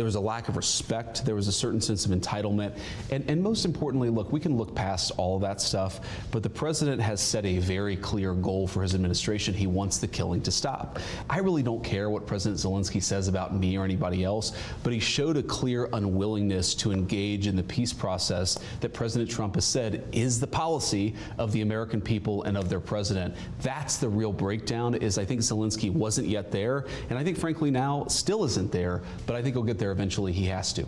There was a lack of respect. There was a certain sense of entitlement. And most importantly, look, we can look past all of that stuff, but the president has set a very clear goal for his administration. He wants the killing to stop. I really don't care what President Zelensky says about me or anybody else, but he showed a clear unwillingness to engage in the peace process that President Trump has said is the policy of the American people and of their president. That's the real breakdown. Is I think Zelensky wasn't yet there, and I think frankly now still isn't there, but I think he'll get there eventually. He has to.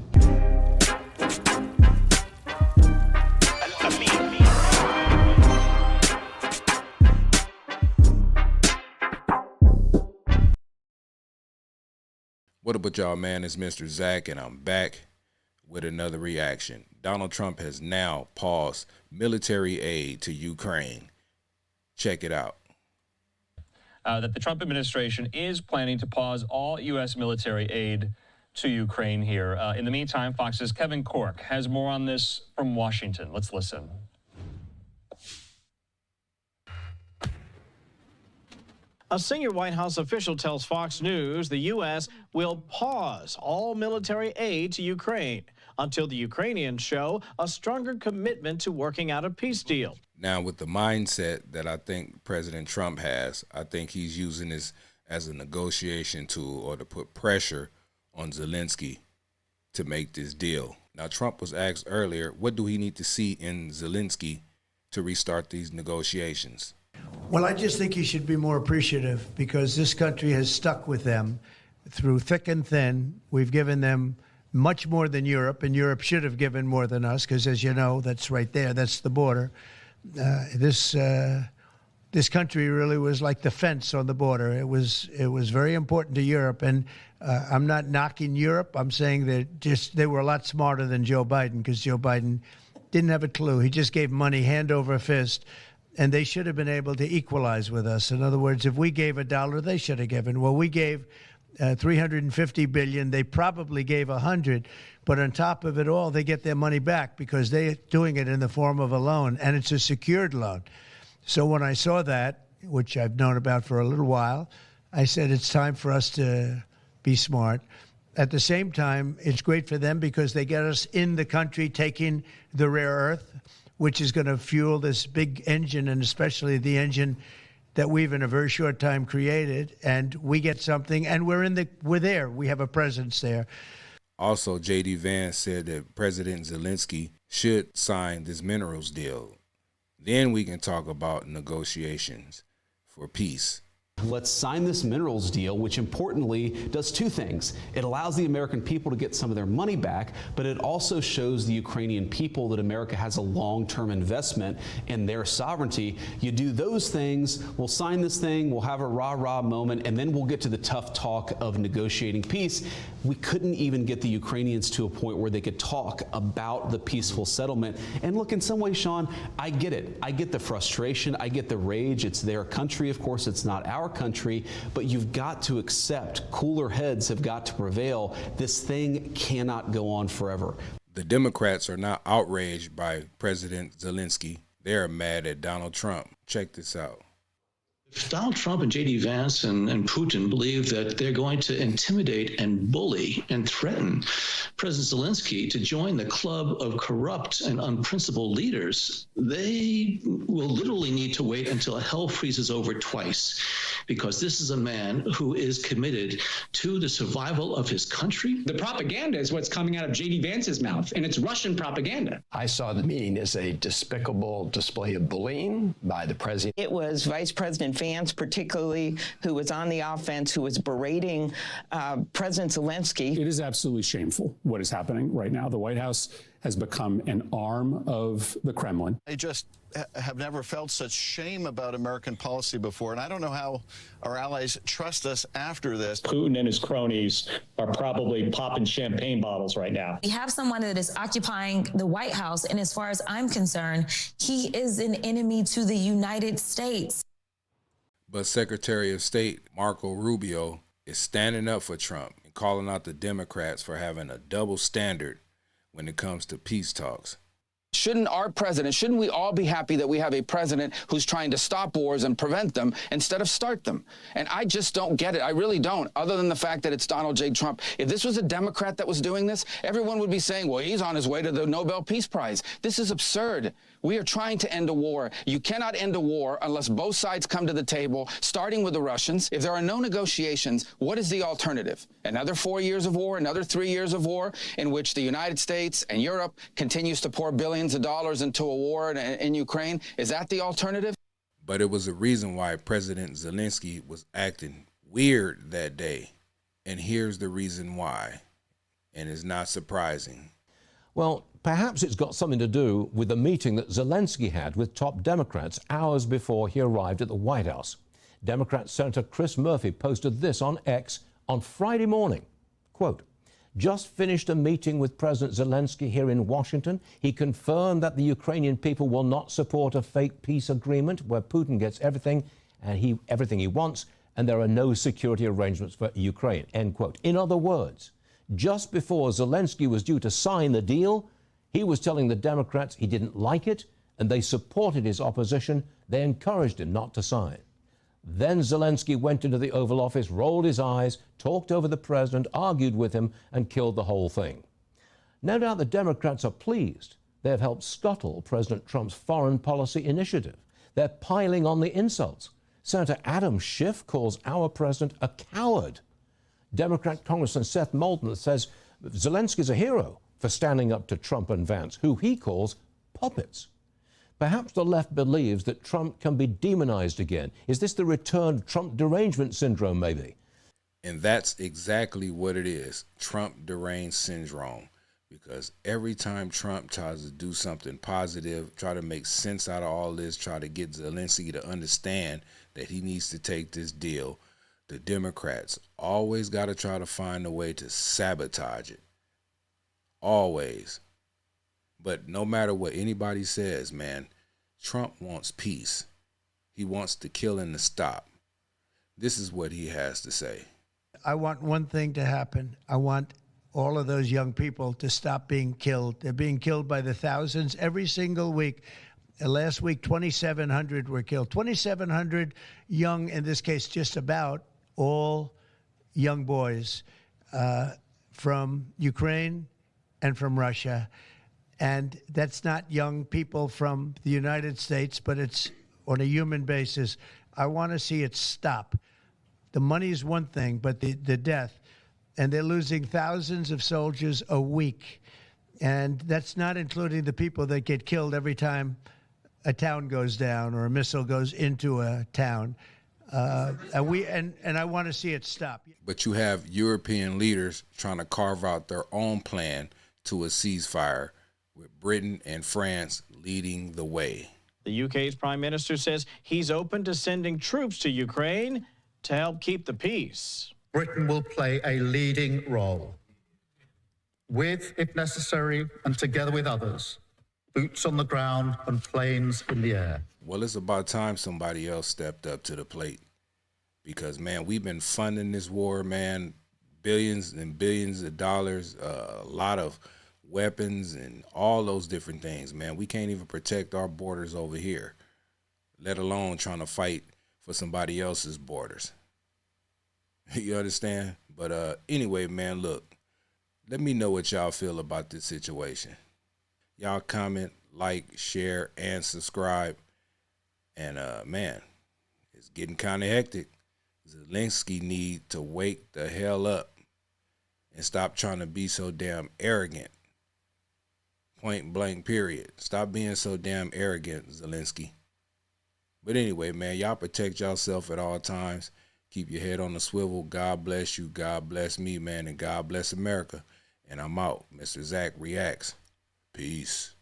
What up with y'all, man? It's Mr. Zach, and I'm back with another reaction. Donald Trump has now paused military aid to Ukraine. Check it out. That the Trump administration is planning to pause all U.S. military aid to Ukraine here. In the meantime, Fox's Kevin Corke has more on this from Washington. Let's listen. A senior White House official tells Fox News the U.S. will pause all military aid to Ukraine until the Ukrainians show a stronger commitment to working out a peace deal. Now, with the mindset that I think President Trump has, I think he's using this as a negotiation tool or to put pressure on Zelensky to make this deal. Now, Trump was asked earlier, what do he need to see in Zelensky to restart these negotiations? Well, I just think he should be more appreciative because this country has stuck with them through thick and thin. We've given them much more than Europe, and Europe should have given more than us because, as you know, that's right there. That's the border. This country really was like the fence on the border. It was very important to Europe, and I'm not knocking Europe. I'm saying that they were a lot smarter than Joe Biden because Joe Biden didn't have a clue. He just gave money hand over fist, and they should have been able to equalize with us. In other words, if we gave $1, they should have given. Well, we gave $350 billion. They probably gave $100, but on top of it all, they get their money back because they're doing it in the form of a loan, and it's a secured loan. So when I saw that, which I've known about for a little while, I said it's time for us to be smart. At the same time, it's great for them because they get us in the country taking the rare earth, which is going to fuel this big engine, and especially the engine that we've in a very short time created, and we get something, and we're there. We have a presence there. Also, J.D. Vance said that President Zelensky should sign this minerals deal. Then we can talk about negotiations for peace. Let's sign this minerals deal, which importantly does two things. It allows the American people to get some of their money back, but it also shows the Ukrainian people that America has a long-term investment in their sovereignty. You do those things, we'll sign this thing, we'll have a rah-rah moment, and then we'll get to the tough talk of negotiating peace. We couldn't even get the Ukrainians to a point where they could talk about the peaceful settlement. And look, in some ways, Sean, I get it. I get the frustration. I get the rage. It's their country. Of course, it's not our country, but you've got to accept cooler heads have got to prevail. This thing cannot go on forever. The Democrats are not outraged by President Zelensky. They're mad at Donald Trump. Check this out. If Donald Trump and J.D. Vance and Putin believe that they're going to intimidate and bully and threaten President Zelensky to join the club of corrupt and unprincipled leaders, they will literally need to wait until hell freezes over twice, because this is a man who is committed to the survival of his country. The propaganda is what's coming out of J.D. Vance's mouth, and it's Russian propaganda. I saw the meeting as a despicable display of bullying by the president. It was Vice President Vance, particularly, who was on the offense, who was berating President Zelensky. It is absolutely shameful what is happening right now. The White House has become an arm of the Kremlin. I just have never felt such shame about American policy before, and I don't know how our allies trust us after this. Putin and his cronies are probably popping champagne bottles right now. We have someone that is occupying the White House, and as far as I'm concerned, he is an enemy to the United States. But Secretary of State Marco Rubio is standing up for Trump and calling out the Democrats for having a double standard when it comes to peace talks. Shouldn't we all be happy that we have a president who's trying to stop wars and prevent them instead of start them? And I just don't get it. I really don't, other than the fact that it's Donald J. Trump. If this was a Democrat that was doing this, everyone would be saying, well, he's on his way to the Nobel Peace Prize. This is absurd. We are trying to end a war. You cannot end a war unless both sides come to the table, starting with the Russians. If there are no negotiations, what is the alternative? Another 4 years of war, another 3 years of war, in which the United States and Europe continues to pour billions of dollars into a war in Ukraine? Is that the alternative? But it was a reason why President Zelensky was acting weird that day. And here's the reason why. And it's not surprising. Well, perhaps it's got something to do with the meeting that Zelensky had with top Democrats hours before he arrived at the White House. Democrat Senator Chris Murphy posted this on X on Friday morning. Quote, just finished a meeting with President Zelensky here in Washington. He confirmed that the Ukrainian people will not support a fake peace agreement where Putin gets everything he wants, and there are no security arrangements for Ukraine, end quote. In other words, just before Zelensky was due to sign the deal, he was telling the Democrats he didn't like it, and they supported his opposition. They encouraged him not to sign. Then Zelensky went into the Oval Office, rolled his eyes, talked over the president, argued with him, and killed the whole thing. No doubt the Democrats are pleased. They have helped scuttle President Trump's foreign policy initiative. They're piling on the insults. Senator Adam Schiff calls our president a coward. Democrat Congressman Seth Moulton says Zelensky's a hero for standing up to Trump and Vance, who he calls puppets. Perhaps the left believes that Trump can be demonized again. Is this the return of Trump derangement syndrome, maybe? And that's exactly what it is, Trump deranged syndrome. Because every time Trump tries to do something positive, try to make sense out of all this, try to get Zelensky to understand that he needs to take this deal, the Democrats always got to try to find a way to sabotage it. Always. But no matter what anybody says, man, Trump wants peace. He wants the killing to stop. This is what he has to say. I want one thing to happen. I want all of those young people to stop being killed. They're being killed by the thousands every single week. Last week, 2,700 were killed. 2,700 young, in this case, just about all young boys from Ukraine and from Russia. And that's not young people from the United States, but it's on a human basis. I want to see it stop. The money is one thing, but the death. And they're losing thousands of soldiers a week. And that's not including the people that get killed every time a town goes down or a missile goes into a town. And I want to see it stop. But you have European leaders trying to carve out their own plan to a ceasefire, with Britain and France leading the way. The UK's prime minister says he's open to sending troops to Ukraine to help keep the peace. Britain will play a leading role with, if necessary, and together with others, boots on the ground and planes in the air. Well, it's about time somebody else stepped up to the plate. Because, man, we've been funding this war, man, billions and billions of dollars, a lot of weapons and all those different things, man. We can't even protect our borders over here, let alone trying to fight for somebody else's borders. You understand? But anyway, man, look, let me know what y'all feel about this situation. Y'all comment, like, share, and subscribe. And, man, it's getting kind of hectic. Zelensky need to wake the hell up and stop trying to be so damn arrogant. Point blank, period. Stop being so damn arrogant, Zelensky. But anyway, man, y'all protect yourself at all times. Keep your head on the swivel. God bless you. God bless me, man. And God bless America. And I'm out. Mr. Zach Reacts. Peace.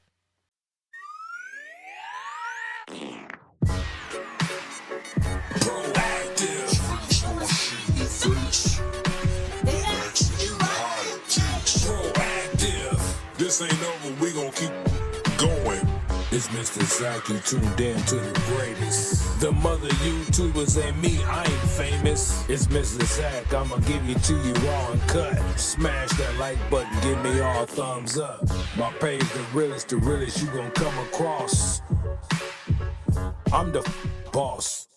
This ain't over, we gon' keep going. It's Mr. Zach, you tuned in to the greatest. The mother YouTubers ain't me, I ain't famous. It's Mr. Zach, I'ma give it to you raw and cut. Smash that like button, give me all thumbs up. My page the realest you gon' come across. I'm the boss.